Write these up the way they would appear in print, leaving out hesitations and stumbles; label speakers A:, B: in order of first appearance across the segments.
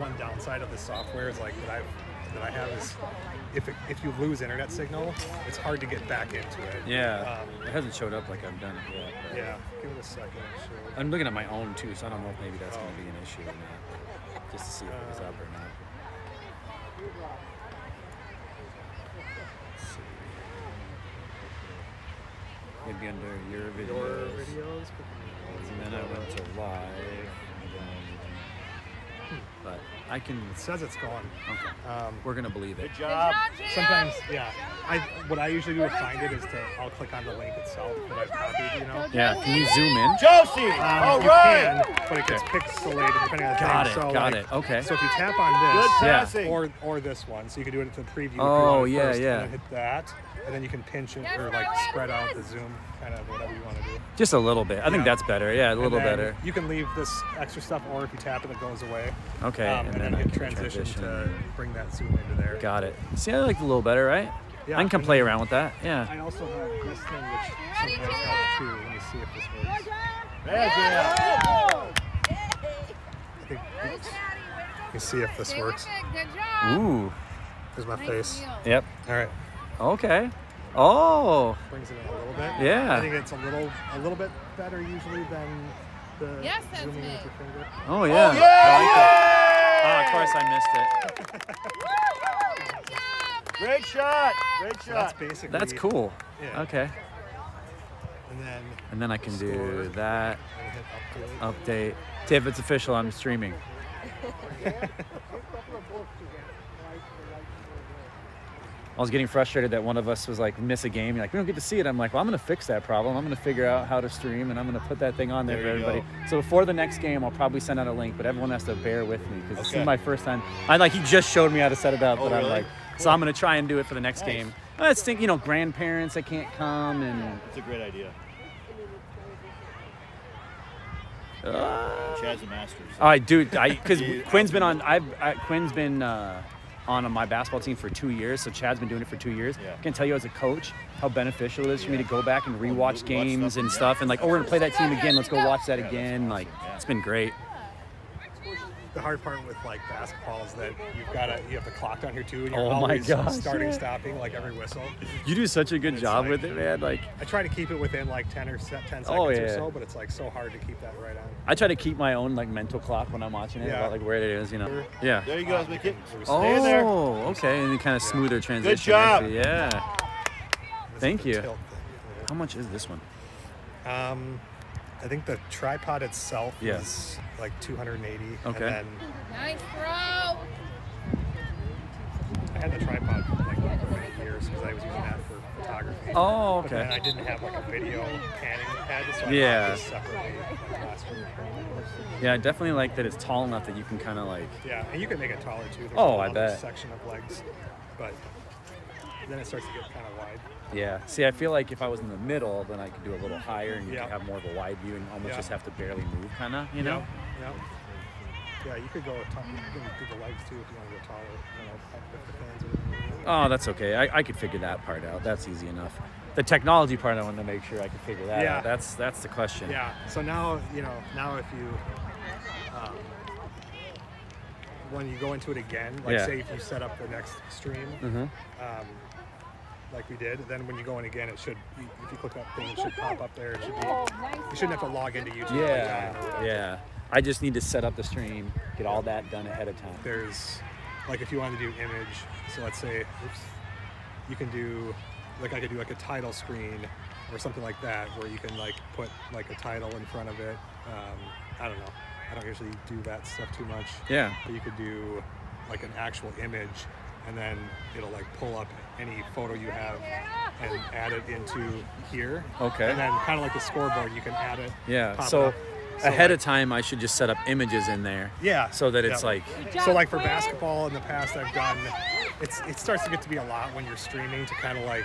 A: One downside of the software is like that I have is if you lose internet signal, it's hard to get back into it.
B: Yeah, it hasn't showed up like I've done it yet.
A: Yeah, give it a second.
B: I'm looking at my own too, so I don't know if maybe that's going to be an issue or not, just to see if it was up or not. Let's see. Maybe under your videos. And then I went to live. But I can.
A: It says it's gone.
B: Okay. We're gonna believe it.
C: Good job.
A: Sometimes, yeah. What I usually do to find it is I'll click on the link itself that I've copied.
B: Yeah. Can you zoom in?
C: Josie. All right.
A: You can, but it gets pixelated depending on the thing.
B: Got it. Okay.
A: So if you tap on this,
C: Good passing.
A: or this one, so you can do it to the preview.
B: Oh,
A: if you want it first,
B: yeah.
A: And then hit that, and then you can pinch it or like spread out the zoom, kind of whatever you want to do.
B: Just a little bit. I think that's better. Yeah, a little better.
A: You can leave this extra stuff, or if you tap it, it goes away.
B: Okay,
A: and then hit transition to bring that zoom into there.
B: Got it. See, I like it a little better, right?
A: Yeah,
B: I can play around with that. Yeah.
A: I also have this thing which sometimes helps too. Let me see if this works. I think. Oops. Let me see if this works.
B: Ooh.
A: Here's my face.
B: Yep.
A: All right.
B: Okay. Oh.
A: Brings it in a little bit.
B: Yeah.
A: I think it's a little bit better usually than the zooming with your finger.
B: Oh yeah.
C: Oh, yeah!
B: I like that. Oh, of course I missed it.
C: Great shot. Great
A: So
C: shot.
A: that's basically.
B: That's cool.
A: Yeah.
B: Okay.
A: And
B: then I can do that.
A: and hit
B: Update. Tiff, it's official. I'm streaming. I was getting frustrated that one of us was like miss a game. You're like, we don't get to see it. I'm like, well, I'm going to fix that problem. I'm going to figure out how to stream, and I'm going to put that thing on there for everybody. So before the next game, I'll probably send out a link, but everyone has to bear with me because this is my first time. He just showed me how to set it up, but I'm like, so I'm going to try and do it for the next game. I just think, grandparents that can't come and.
C: It's a great idea. Chad's a master.
B: Because Quinn's been on. Quinn's been on my basketball team for 2 years, so Chad's been doing it for 2 years.
C: Yeah.
B: I can tell you as a coach how beneficial it is for me to go back and rewatch games and stuff, and like, we're gonna play that team again. Let's go watch that again. Like, it's been great.
A: The hard part with like basketball is that you have the clock down here too, and you're
B: Oh my
A: always
B: gosh,
A: starting, stopping like every whistle.
B: You do such a good job with it, man. Like,
A: I try to keep it within like 10 seconds or so, but it's like so hard to keep that right on.
B: I try to keep my own like mental clock when I'm watching it, about like where it is, Yeah.
C: There you go, Mickey.
B: Oh,
C: Stay there.
B: okay, and kind of smoother transition.
C: Good job.
B: Yeah. Thank you.
A: Tilt thing.
B: How much is this one?
A: I think the tripod itself
B: Yes.
A: is like 280.
B: Okay.
A: And then
D: Nice throw.
A: I had the tripod for like many years because I was using that for photography.
B: Oh,
A: But then
B: okay.
A: I didn't have like a video panning pad, so I
B: Yeah.
A: bought this separately like last year.
B: Yeah, I definitely like that it's tall enough that you can kind of like.
A: Yeah, and you can make it taller too. There's
B: Oh,
A: a
B: I
A: longer
B: bet.
A: section of legs, but then it starts to get kind of wide.
B: Yeah. See, I feel like if I was in the middle, then I could do a little higher and you
A: Yeah.
B: could have more of a wide view and almost
A: Yeah.
B: just have to barely move, kind of, you know?
A: Yeah. Yeah, you could go tall. You can do the legs too if you want to go taller. If the fans are.
B: Oh, that's okay. I could figure that part out. That's easy enough. The technology part, I want to make sure I can figure that out. That's the question.
A: Yeah. So now if you when you go into it again, like say if you set up the next stream, like we did, then when you go in again, it should. If you click that thing, it should pop up there. It should be. You shouldn't have to log into YouTube. every time or whatever.
B: Yeah. I just need to set up the stream, get all that done ahead of time.
A: There's, like, if you wanted to do image, so let's say, you can do, like, I could do like a title screen or something like that, where you can like put like a title in front of it. I don't know. I don't usually do that stuff too much.
B: Yeah.
A: But you could do like an actual image, and then it'll like pull up any photo you have and add it into here.
B: Okay.
A: And then kind of like the scoreboard, you can add it.
B: Yeah.
A: pop it
B: So
A: up.
B: ahead
A: like,
B: of time, I should just set up images in there.
A: Yeah.
B: So that it's like.
A: So like for basketball in the past I've done, it starts to get to be a lot when you're streaming to kind of like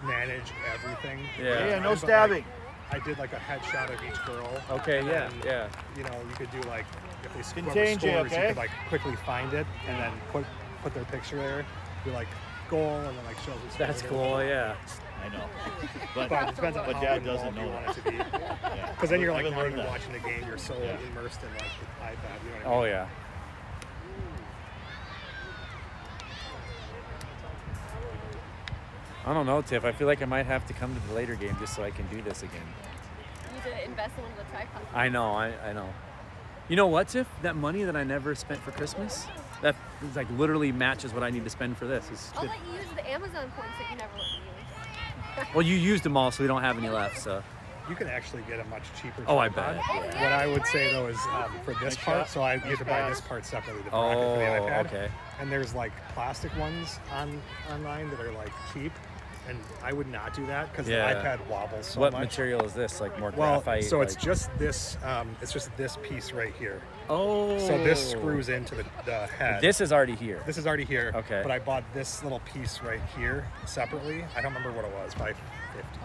A: manage everything.
C: Yeah, no
A: But,
C: stabbing.
A: I did like a headshot of each girl.
B: Okay,
A: and
B: yeah,
A: then,
B: yeah.
A: You know, you could do like, if they
C: Contain
A: scores,
C: you, okay?
A: you could like quickly find it and then put their picture there, do like goal, and then like show who scored
B: That's
A: it.
B: cool, yeah.
C: I know.
A: But it depends on
C: but
A: how
C: Dad
A: involved
C: doesn't
A: you
C: know
A: want
C: that.
A: it to be.
C: Yeah.
A: Because then you're
C: I
A: like
C: haven't
A: not
C: learned
A: even
C: that.
A: watching the game, you're so immersed in like the iPad. You know what I mean?
B: Oh, yeah. I don't know, Tiff. I feel like I might have to come to the later game just so I can do this again.
D: You need to invest in one of the tripods.
B: I know, I know. You know what, Tiff? That money that I never spent for Christmas, that is like literally matches what I need to spend for this.
D: I'll let you use the Amazon points that you never let me use.
B: Well, you used them all, so we don't have any left, so.
A: You can actually get a much cheaper
B: Oh, I
A: tripod.
B: bet.
A: What I would say though is for this part, so you have to buy this part separately, the bracket for the iPad.
B: Okay.
A: And there's like plastic ones online that are like cheap, and I would not do that because
B: Yeah.
A: the iPad wobbles so
B: What
A: much.
B: material is this? Like more
A: Well,
B: graphite?
A: so
B: like...
A: it's just this piece right here.
B: Oh.
A: So this screws into the head.
B: This is already here.
A: This is already here.
B: Okay.
A: But I bought this little piece right here separately. I don't remember what it was, probably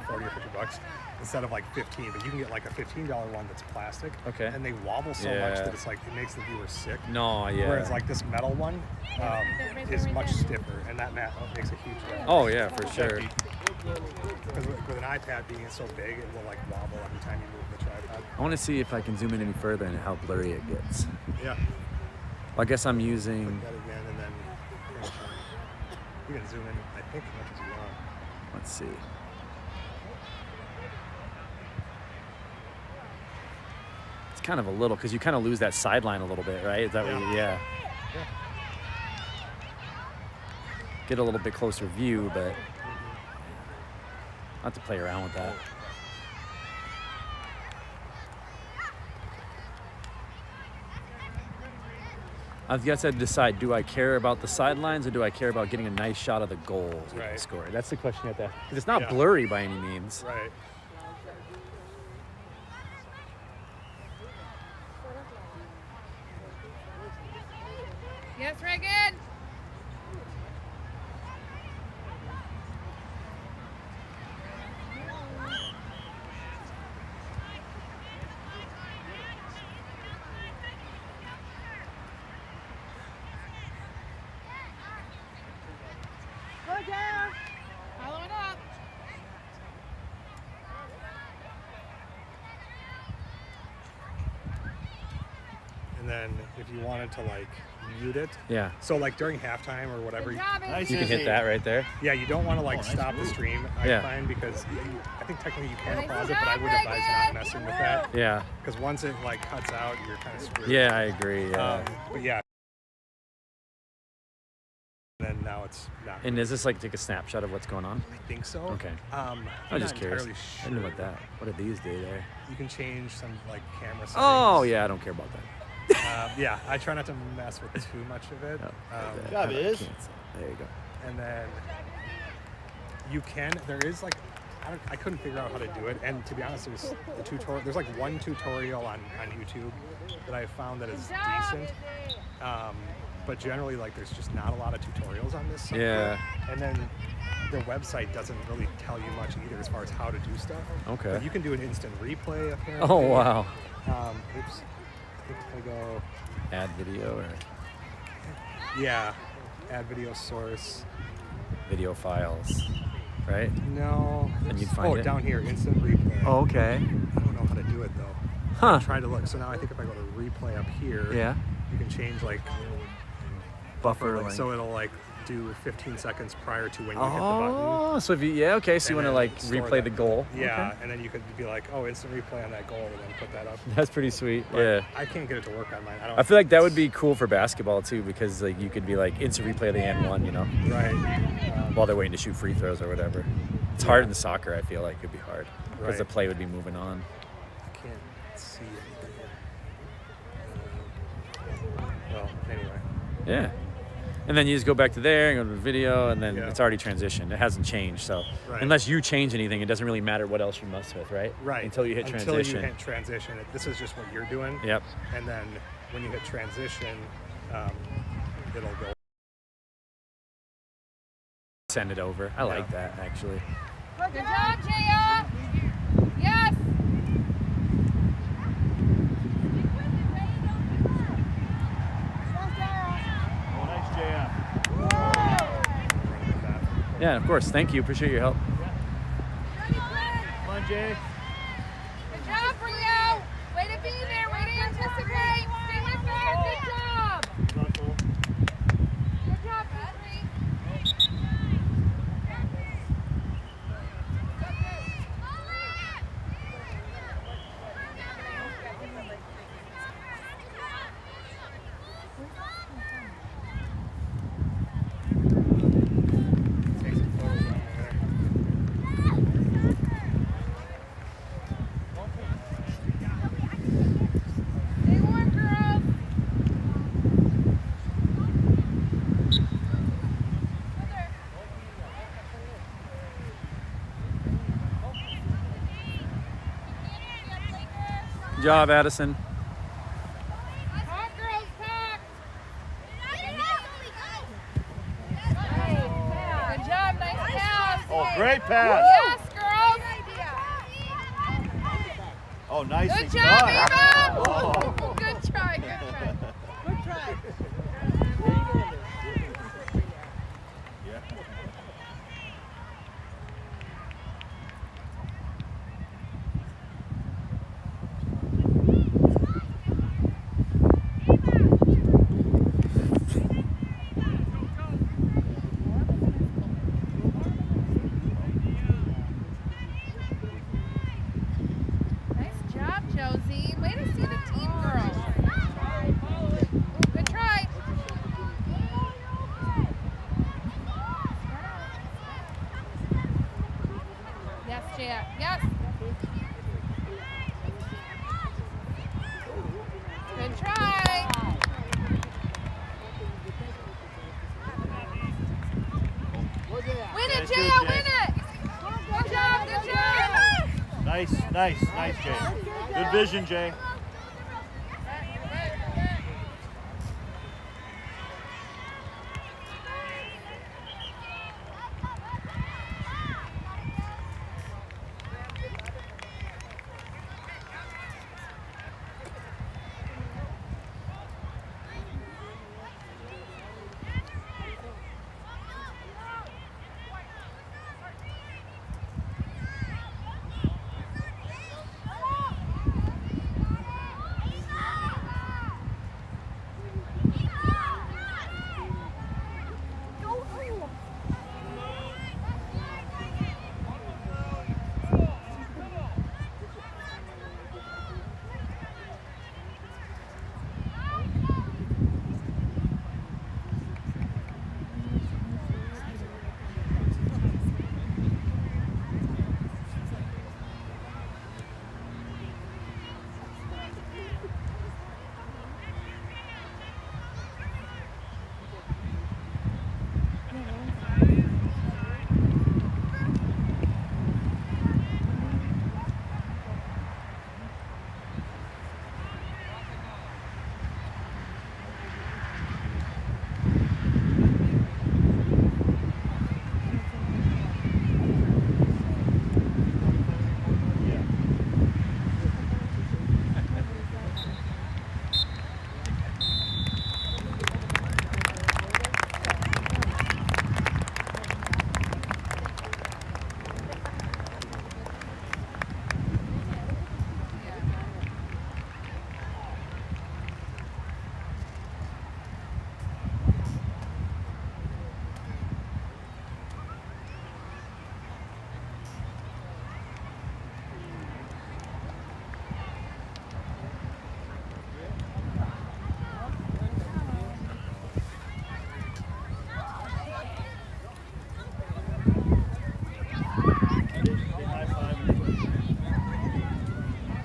A: 40 or 50 bucks instead of like 15. But you can get like a $15 one that's plastic.
B: Okay.
A: And they wobble so much that it's like it makes the viewer sick.
B: No, yeah.
A: Whereas like this metal one is much stiffer, and that makes a huge difference.
B: Oh yeah, for sure.
A: Because with an iPad being so big, it will like wobble every time you move the tripod.
B: I want to see if I can zoom in any further and how blurry it gets.
A: Yeah.
B: Well, I guess I'm using.
A: That again, and then you can zoom in, I think, as much as you want.
B: Let's see. It's kind of a little because you kind of lose that sideline a little bit, right? Is that what you, yeah. Get a little bit closer view, but I'll have to play around with that. I guess I'd decide, do I care about the sidelines or do I care about getting a nice shot of the goal to
A: Right.
B: score? That's the question you have to ask. 'Cause it's not
A: Yeah.
B: blurry by any means.
A: Right.
D: Yes, Reagan. Go down. Follow it up.
A: And then if you wanted to like mute it,
B: Yeah.
A: so like during halftime or whatever,
D: Good job,
C: Nice.
B: You can hit that right there.
A: yeah, you don't want to like
C: nice
A: stop the
C: move.
A: stream. I
B: Yeah.
A: find because I think technically you can
D: Nice
A: pause it, but I would
D: job,
A: advise
D: Reagan.
A: not messing with that
B: Yeah.
A: because once it like cuts out, you're kind of screwed.
B: Yeah, I agree. Yeah.
A: But yeah. And then now it's not.
B: And is this like take a snapshot of what's going on?
A: I think so.
B: Okay.
A: I'm
B: I'm just
A: not
B: curious.
A: entirely
B: I didn't know
A: sure.
B: about that. What do these do there?
A: You can change some like camera settings.
B: Oh yeah, I don't care about that.
A: Yeah, I try not to mess with too much of it.
C: Good job, Iz.
B: Cancel. There you go.
A: And then you can. There is like I couldn't figure out how to do it. And to be honest, there's the tutorial. There's like one tutorial on YouTube that I found that is decent. But generally, like there's just not a lot of tutorials on this.
B: Yeah.
A: And then their website doesn't really tell you much either as far as how to do stuff.
B: Okay.
A: But you can do an instant replay apparently.
B: Oh wow.
A: Oops. I think if I go.
B: Add video or
A: Yeah. Add video source.
B: video files, right?
A: No.
B: And you'd find it?
A: Down here, instant replay.
B: Oh, okay.
A: I don't know how to do it though.
B: Huh.
A: Try to look. So now I think if I go to replay up here,
B: Yeah.
A: you can change like
B: Buffer
A: like,
B: length.
A: so it'll like do 15 seconds prior to when you hit the button.
B: Oh, so if you okay, so you
A: And
B: want to
A: then
B: like
A: store
B: replay
A: that.
B: the goal.
A: Yeah,
B: Okay.
A: and then you could be like, oh, instant replay on that goal, and then put that up.
B: That's pretty sweet.
A: But
B: Yeah.
A: I can't get it to work on mine. I don't.
B: I feel like that would be cool for basketball too, because like you could be like instant replay of the and one, you know,
A: Right.
B: while they're waiting to shoot free throws or whatever. It's hard in the soccer. I feel like it'd be hard because the
A: Right.
B: play would be moving on.
A: I can't see anything here. Well, anyway.
B: Yeah. And then you just go back to there and go to the video, and then
A: Yeah.
B: it's already transitioned. It hasn't changed. So
A: Right.
B: unless you change anything, it doesn't really matter what else you mess with, right?
A: Right.
B: Until you hit transition.
A: Until you hit transition. This is just what you're doing.
B: Yep.
A: And then when you hit transition, it'll go.
B: Send it over. I like that actually.
D: Good job, Jaya. Yes.
C: Oh, nice JF.
B: Yeah, of course. Thank you. Appreciate your help.
C: Come on, Jay.
D: Good job, Rio. Way to be there. Way to anticipate. Stay with that. Good job.
C: Come on, Cole.
D: Good job, Henry.
B: Good job, Addison.
D: Talk, girls, talk. Good job, nice pass.
C: Oh, great pass.
D: Yes, girls.
C: Oh, nicely
D: Good job,
C: done.
D: Eva.
C: Oh.
D: Good try, good try. Good try.
C: Yeah.
D: Nice job, Josie. Way to see the team, girls. Ooh, good try. Yes, Jaya. Yes. Good try. Win it,
C: Nice,
D: Jaya.
C: good,
D: Win
C: Jay.
D: it. Good job. Good job.
C: Nice, Jay. Good vision, Jay.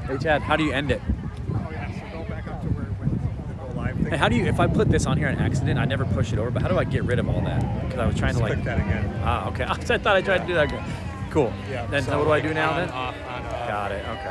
B: Hey, Chad, how do you end it?
A: Oh yeah, so go back up to where it went, the go live thing.
B: And how do you, if I put this on here on accident, I never push it over, but how do I get rid of all that? Because I was trying to
A: Just
B: like,
A: click that again.
B: ah, okay. I thought I tried to do that. Cool.
A: Yeah.
B: Then so what do I do now
A: on,
B: then?
A: Off, on, off.
B: Got it, okay.